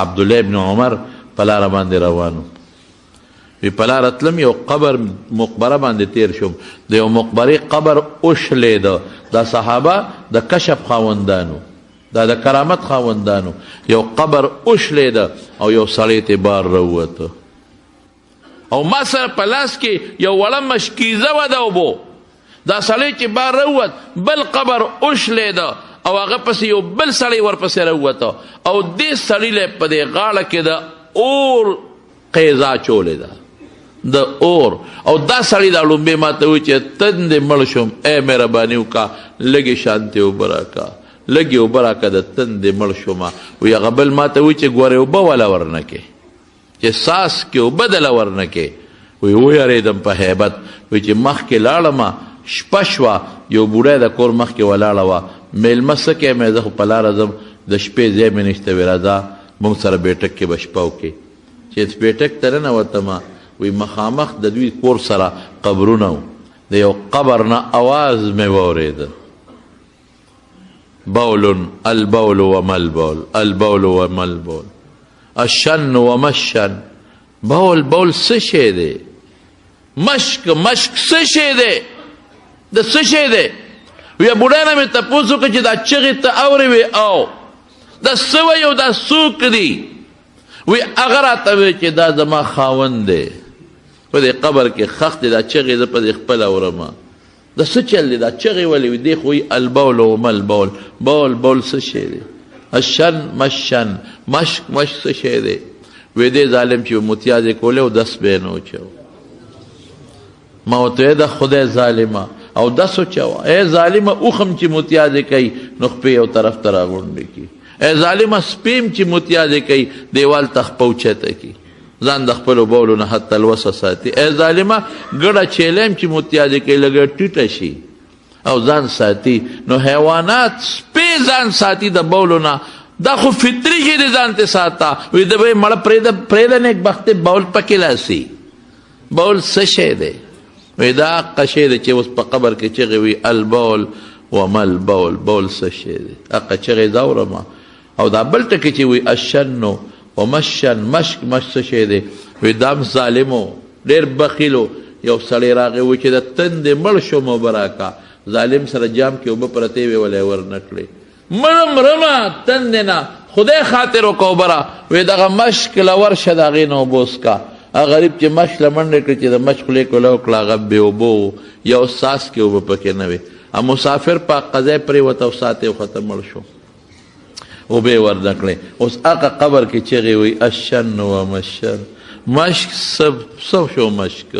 عبدالله ابن عمر په لاره باندې روانو وی په لاره تلم یو قبر مقبره باندې تیر شوم د یو مقبرې قبر وشلیده دا صحابه د کشف خاوندانو دا د کرامت خاوندانو یو قبر وشلیده او یو سړی ته بار راووته او ما سره په لاس کې یو وړه مشکیزه وه د اوبو دا سړی چې بار راووت بل قبر وشلیده او هغه پسې یو بل سړی ورپسې راووته او دې سړي له په دې غاړه کې د اور قیزا چولې ده د اور او دا سړی دا لومبې ما ته وایي چې تندې مړ شوم ای مهرباني وکړه لږې شانتې اوبه راکړه لږې اوبه راکړه د تندې مړ شومه وایي هغه بل ما ته وایي چې ګورې اوبه والا ورنه کې چې ساس کې اوبه دله ورنه کې وایي ویرېدم په هیبت وایي چې مخکې لاړمه شپه شوه یو بوډی د کور مخکې ولاړه وه میلمه څه کوې مې زه خو په لاره ځم د شپې ځای مې نشته وی راځه موږ سره بیټک کې به شپه وکړې چې بیټک ته ننوتمه وی مخامخ د دوی کور سره قبرونه و د یو قبر نه اواز مې واورېده بول البول وما البول البول وما البول الشن وما الشن بول بول څه شی دی مشک مشک څه شی دی د څه شی دی وی بوډا نه مې تپوس وکړه چې دا چغې ته اورې وی او دا څه وی او دا څوک دی وی هغه راته وی چې دا زما خاوند دی په دې قبر کې خښ دی دا چغې زه په دې خپله اورمه دا څه چل دی دا چغې ولې وي دی خو وی البول وما البول بول بول څه شی دی الشن مشن مشک مشک څه شی دی وی دې ظالم چې متیازې کولې او دس به یې نه وچو ما ورته وی د خدای ظالمه او دس وچوه ای ظالمه اوښم چې متیازې کوي نو خپې یو طرف ته راغونډې کړي ای ظالمه سپیم چې متیازې کوي دیوال ته خپه اوچته کړي ځان د خپلو بولو نه حتی تلوسه ساتي ای ظالمه ګډه چیلم چې متیازې کوي لږه ټیټه شي او ځان ساتي نو حیوانات سپې ځان ساتي د بولو نه دا خو فطري شي دی ځان ته ساته وایي د به یې مړه پرېږده نیکبختې بول پکې لاسي بول څه شی دی وی دا حقه شی دی چې اوس په قبر کې چغې وي البول وما البول بول څه شی دی حقه چغې زه اورمه او دا بل ټکي چې وي الشنو وما الشن مشک مشک څه شی دی وی دا هم ظالمو ډېر بخیلو یو سړی راغی وی چې د تندې مړ شوم اوبه راکړه ظالم سره جام کې اوبه پرتې وې ولی یې ورنه کړې مړه مرمه تندې نه خدای خاطر وکړه اوبه را وی دغه مشک له ورشه د هغې نه اوبه وڅښه غریب چې مشک له منډې کړي چې د مشک خولې کوله وکړه هغه بې اوبه و یو ساس کې اوبه پکې نه وې مسافر په قضای پرېوته او ساعت یې وخته مړ شو اوبه یې ورنه کړې اوس هغه قبر کې چغې وایي الشن وما الشن مشک څه شو مشک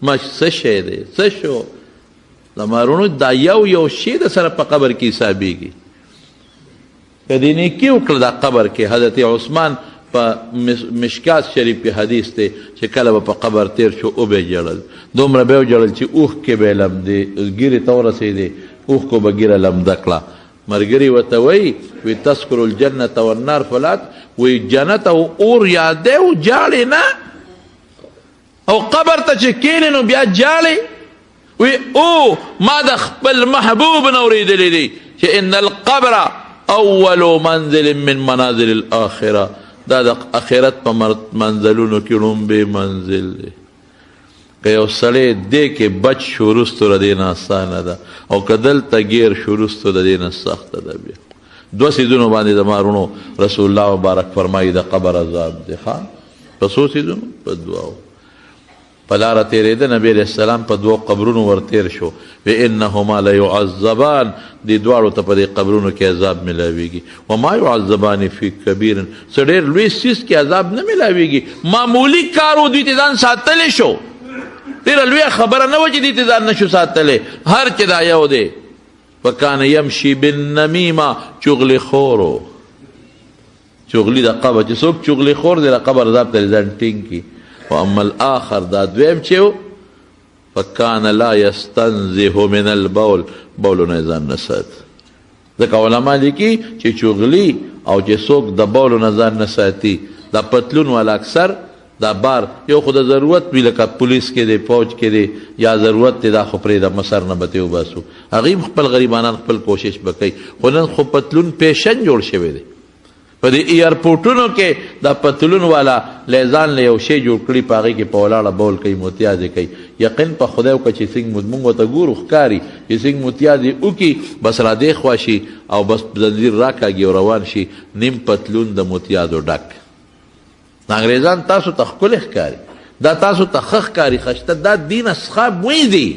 مشک څه شی دی څه شو د مارونو دا یو شی د سره په قبر کې حسابېږي که دې نیکي وکړه دا قبر کې حضرت عثمان په مشکات شریف کې حدیث دی چې کله به په قبر تیر شو او به جړل دومره به وجړل چې اوښکې به یې لمدې ګیرې ته ورسېدې اوښکو به ګیره لمده کړه ملګري ورته وایي وی تذکر الجنة والنار فلات وی جنت او اور یادې او جاړې نه او قبر ته چې کښېنې نو بیا جاړې وی او ما د خپل محبوب نه اورېدلی دی چې ان القبر اول منزل من منازل الاخره دا د اخرت په منزلونو کې لومبی منزل دی که یو سړی دې کې بچ شو وروستو د دې نه اسانه ده او که دلته ګیر شو وروستو د دې نه سخته ده بیا دوه څیزونو باندې د مارونو رسول الله مبارک فرمایي د قبر عذاب دی ښه په څو څیزونو په دوو په لاره تېرېده نبي علیه السلام په دوو قبرونو ورتېر شو وانهما لیعذبان دې دواړو ته په دې قبرونو کې عذاب میلاویږي وما یعذبان فی کبیر څه ډېر لوی څیز کې عذاب نه میلاویږي معمولي کار و دوی ته ځان ساتلی شو ډېره لویه خبره نه وه چې دوی ته ځان نه شو ساتلی هر چې دا یو دی وکان یمشي بالنمیمه چغلي خورو چغلي د قبر چې څوک چغلي خور دی د قبر عذاب ته ځان ټینګ کي واما الاخر دا دویم چې و فکان لا یستنزه من البول بولو نه ځان نه ساتي ځکه علما لیکي چې چغلي او چې څوک د بولو نه ځان نه ساتي دا پتلون والا اکثر دا بار یو خو د ضرورت وي لکه پولیس کې دی فوج کې دی یا ضرورت دی دا خو پرېږده مسر نه به ترې وباسو هغوی خپل غریبانان خپل کوشش به کوي خو نن خو پتلون پیشن جوړ شوی دی په دې ایرپورټونو کې دا پتلون والا لیزان له یو شی جوړ کړي په هغې کې په ولاړه بول کوي متیازې کوي. یقین په خدای وکړه چې څنګه موږ ورته ګورو ښکاري چې څنګه متیازې وکړي بس را دې خوا شي او بس زنځیر راکاږي او روان شي نیم پتلون د متیازو ډک. انګریزان تاسو ته ښکلې ښکاري، دا تاسو ته ښه ښکاري خشته، دا دین اصحاب وی دي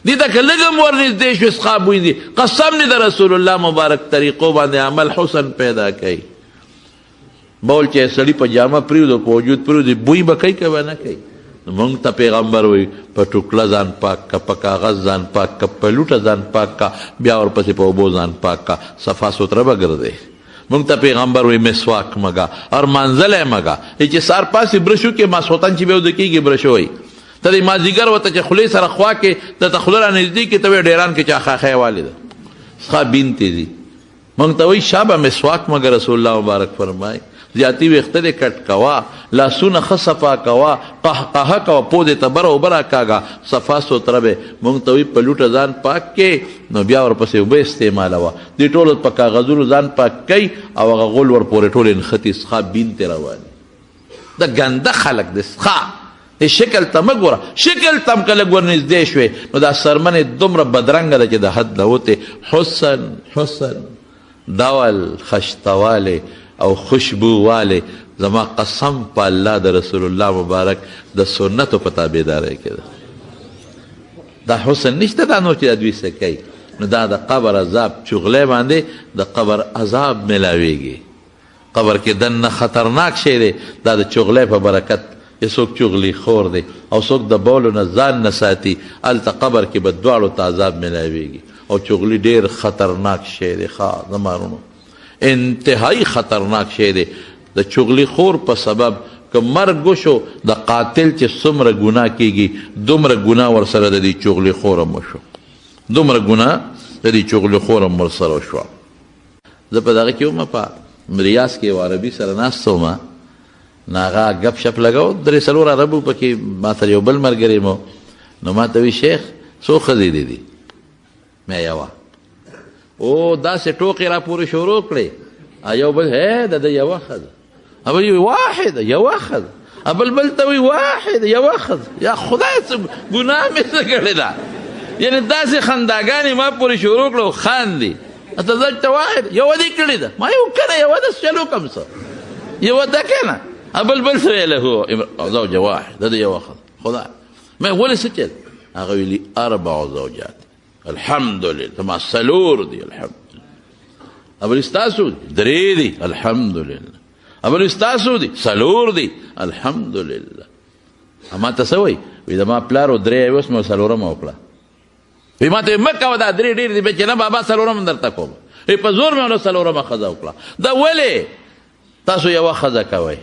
دې ته که لږ هم ورنږدې شو اصحاب وی دي. قسم دې د رسول الله مبارک طریقو باندې عمل حسن پیدا کوي. بول چې سړي په جامه پرېږدو په وجود پرېږدي بوی به کوي که به نه کوي. مونږ ته پیغمبر وایي په ټوکله ځان پاک کا، په کاغذ ځان پاک کا، په لوټه ځان پاک کا، بیا ورپسې په اوبو ځان پاک کا، صفا سوتره به ګرځې. مونږ ته پیغمبر وایي مسواک مګه اور مانځلی مګه چې سار پاسې برشو کې ماسخوتن چې بیا وده کېږي برشو وایي ته د مازدیګر ورته چې خولې سره خوا کې درته خوله را نږدې کړي ته وایي ډیران کې چا خاخی والې ده څخه بینتې دي. مونږ ته وایي شابه مسواک مګه رسول الله مبارک فرمایي زیاتی ویخته دې کټ کوا، لاسونه ښه صفا کوا، قهقهه کوه، پودې ته بره اوبه راکاږه، صفا سوتره به. مونږ ته وایي په لوټه ځان پاک کې نو بیا ورپسې اوبه استعمالوه. دې ټولو په کاغذونو ځان پاک کوي او هغه غول ورپورې ټول نښتي څخه بینتې رواني. دا ګنده خلک دی څخه د شکل ته مه ګوره، شکل ته هم که لږ ورنږدې شوې نو دا څرمنې دومره بدرنګه ده چې د حد نه وتې. حسن ډول خشتوالی او خوشبو والی زما قسم په الله د رسول الله مبارک د سنتو په تابعدارۍ کې ده. دا حسن نشته دا نور چې د دوی څه کوي نو دا د قبر عذاب چغلی باندې د قبر عذاب میلاویږي. قبر کې دننه خطرناک شی دی دا د چغلی په برکت. چې څوک چغلي خور دی او څوک د بولو نه ځان نه ساتي هلته قبر کې به دواړو ته عذاب میلاویږي. او چغلي ډېر خطرناک شی دی ښه زمانونو انتهایی خطرناک شی دی. د چغلي خور په سبب که مرګ وشو د قاتل چې څومره ګناه کیږي دومره ګناه ورسره د دې چغلي خور هم وشو، دومره ګناه د دې چغلي خور هم ورسره وشوه. زه په دغه کې وم په ریاض کې یو عربي سره ناست وم نو هغه ګپ شپ لګو درې څلور عربو پکې ما سره یو بل ملګری مو نو ما ته وی شیخ څو ښځې دي؟ مې یوه. او داسې ټوکې را پورې شروع کړې یو بل د ده یوه ښځه، بل وی واحده یوه ښځه، بل ته وی واحده یوه ښځه. یا خدای څه ګناه مې څه کړې ده؟ یعنې داسې خنداګانې ما پورې شروع کړه خاندي تزوجت واحد یوه دې کړې ده. ما یو که نه یوه ده چلو کم څه یوه ده که نه بل څه ویله هو زوجه واحد ده یوه ښځه. خدای ما ولې څه چل؟ هغه ویلي 4 زوجات الحمدلله ما څلور دي الحمدلله. بل ستاسو 3 دي الحمدلله. بل ستاسو دي 4 دي الحمدلله. ما ته څه وایي؟ وایي د ما پلار 3 اوس مې 4مه وکړه. وایي ما ته مه کوه دا 3 ډېر دي چې نه بابا 4مه درته کوم. په زور مې ونه 4مه ښځه وکړه. دا ولې تاسو یوه ښځه کوئ؟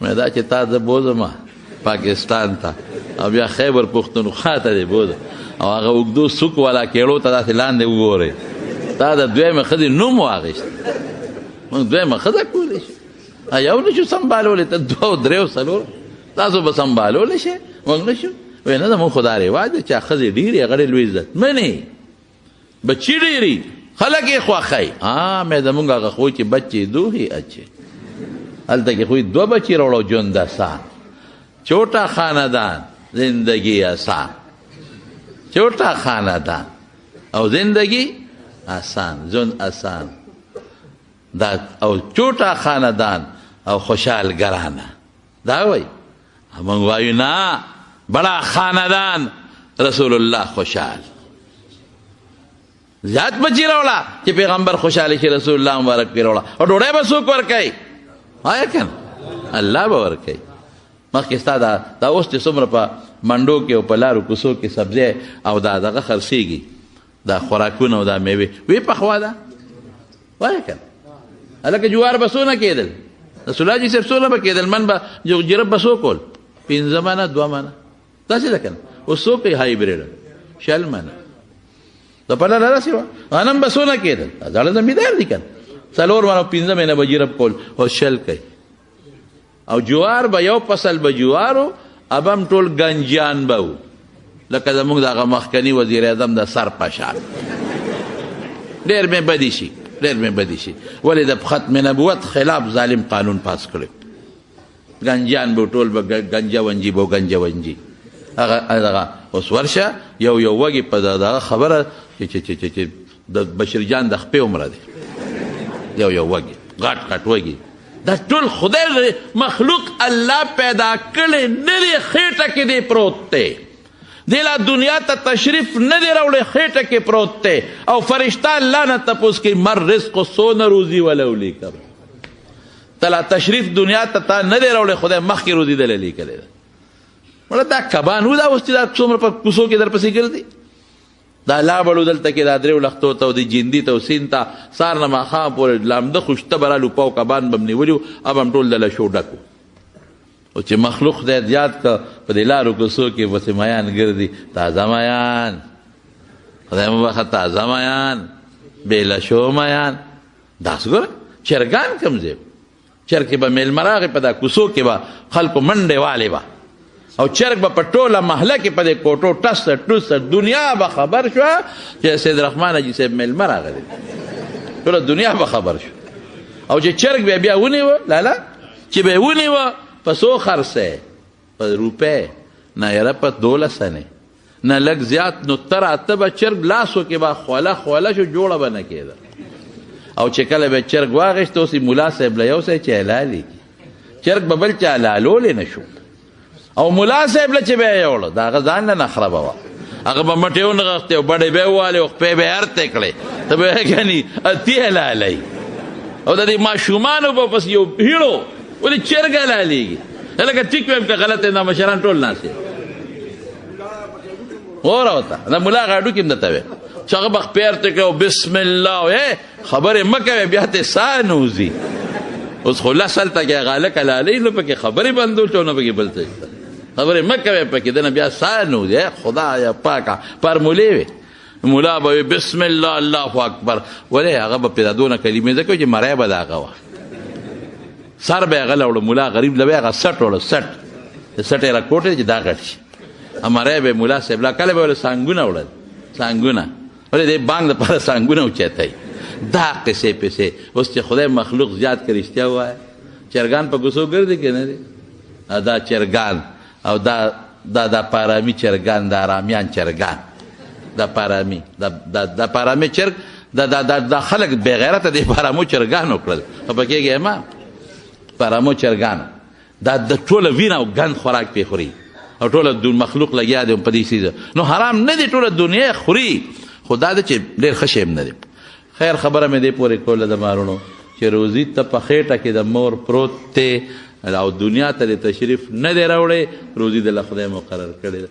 مې دا چې تا زه بوځم پاکستان ته او بیا خیبر پښتونخوا ته دې بوځم او هغه اوږدو سوک والا کیړو ته داسې لاندې وګورئ تا د دویمې ښځې نوم واخیست. موږ دویمه ښځه کولی شو یو نه شو سنبالولی ته 2 3 4 تاسو به سنبالولی شئ موږ نه شو. وایي نه زموږ خو دا رواج دی چې ښځې ډېرې هغه ډېر لوی عزتمنې بچي ډېرې خلک یې خوښوي. مې زموږ هغه خوی چې بچې 2 هی اچھے هلته کې خوی 2 بچی راوړو ژوند آسان چھوٹا خاندان زندگی آسان چھوٹا خاندان او زندگی آسان ژوند آسان دا او چھوٹا خاندان او خوشحال گرانه دا وایي. موږ وایو نه بڑا خاندان رسول الله خوشحال زیات بچی راوړه چې پیغمبر خوشحاله شي رسول الله مبارک پې راوړه. او ډوډۍ به څوک ورکوي؟ آیا که نه الله به ورکوي. مخکې ستا دا اوس چې څومره په منډو کې او په لارو کوڅو کې سبزی او دا دغه خرڅېږي دا خوراکونه او دا میوې وی پخوا ده وایه که نه هلکه جوار به څونه کېدل؟ رسول الله صاحب څونه به کېدل؟ من به جرب به څو کول؟ 15 منه 2 منه داسې ده که نه. اوس څو کوي هایبریډ 60 منه د په لاره داسې وه. غنم به څونه کېدل؟ زاړه زمیندار دي که نه 4 منه 15 منه به جرب کول اوس 60 کوي. او جوار به یو فصل به جوارو ابم ټول گنجان به و لکه زموږ دغه مخکني وزیر اعظم د سر په شان ډېر مې بدي شي ډېر مې بدي شي. ولې د ختم نبوت خلاف ظالم قانون پاس کړی. ګنجیان به ټول به ګنجه ونجي به ګنجه ونجي. هغه اوس ورشه یو وږي په دغه خبره چې د بشیر جان د خپې عمره دی. یو وږي غټ وږي. دا ټول خدای مخلوق الله پیدا کړی نه دی، خېټه کې دی پروت دی. دی لا دنیا ته تشریف نه دی راوړی، خېټه کې پروت دی. او فرشته الله نه تپوس کوي مر رزق څونه روزي ولو لیکم. تلا تشریف دنیا ته تا نه دی راوړی، خدای مخکې روزي دله لیکلی ده. مړه دا کبان و دا اوس چې دا څومره په کوڅو کې درپسې ګرځي. دا لابړو دلته کې دا درېو لختو ته او د جندي ته او سین ته سار نه ماښام پورې لامده خوشته به رالو پاو کبان به م نیولي وو، اب هم ټول دله شو ډک وو. او چې مخلوق خدای یاد که په دې لارو کوڅو کې پسې میان ګرځي، تازه میان، خدای مو بخښه، تازه میان، بېله شو میان. داسې ګوره چرګان کوم ځای چرګ کې به میلمه راغی، په دا کوڅو کې به خلکو منډې والې به، او چرګ به په ټوله محله کې په دې کوټو ټسه ټوسه دنیا به خبر شوه چې سید رحمان حاجي صاحب میلمه راغلی. ټوله دنیا به خبر شو. او چې چرګ بیا ونیوه لالا چې به یې ونیوه په څو خرڅی؟ په روپۍ نه یاره په 12 انې نه لږ زیات، نو تر اته به چرګ لاسو کې به خوله شو، جوړه به نه کېده. او چې کله به چرګ واغېست اوس یې ملا صاحب له یو ځای چې حلالي چرګ به بل چا حلالولی نه شو. او ملا صاحب له چې به یې یوړه د هغه ځان نه نخره به وه، هغه به مټې ونغښتې او بډې به یې ووالې او خپې به یې هرتې کړې، ته به یې ګني اتي حلالۍ. او د دې ماشومانو به پس یو هیړو ولې چرګ حلالېږي. لکه ټیک ویم که غلط دا مشران ټول ناست دي. وره ورته دا ملا هغه هډوکي م درته وی چې هغه به خپې هرتې کړې او بسم الله خبرې مه کوې بیا ته ساه نوځي. اوس خو لس هلته کې هغه هلک حلالۍ نو پکې خبرې بندول شو نه پکې بل څه شته. خبرې مه کوې پکې دنه بیا ساه نوځي. خدایا پاکه فارمولې وې ملا به وي بسم الله الله اکبر. ولې هغه به پرې دونه کلمې ځکه چې مری به د هغه وه، سر به یې هغه له وړه ملا غریب له به یې هغه سټ وړه سټ سټ یې راکوټې چې دا غټ شي. مری به ملا صاحب لا کله به ولې سانګونه وړل سانګونه، ولې دې بانګ دپاره سانګونه اوچتی. دا قصې پسې اوس چې خدای مخلوق زیات که رښتیا ووایه. چرګان په کوڅو ګرځي که نه دي؟ دا چرګان او دا پارامي چرګان، دا ارامیان چرګان، دا پارامي دا پارامي چرګ دا خلک بې غیرته دې پارامو چرګانو کړل. خفه کېږې ما پارامو چرګانو دا د ټوله وینه او ګند خوراک پې خوري او ټوله مخلوق لګیا دی په دې څیزه. نو حرام نه دی، ټوله دنیا خوري، خو دا ده چې ډېر ښه شی هم نه دی. خیر خبره مې دې پورې کوله د مارونو چې روزي ته په خېټه کې د مور پروت دی او دنیا ته د تشریف نه دی راوړی، روزي د له خدای مقرر کړې ده.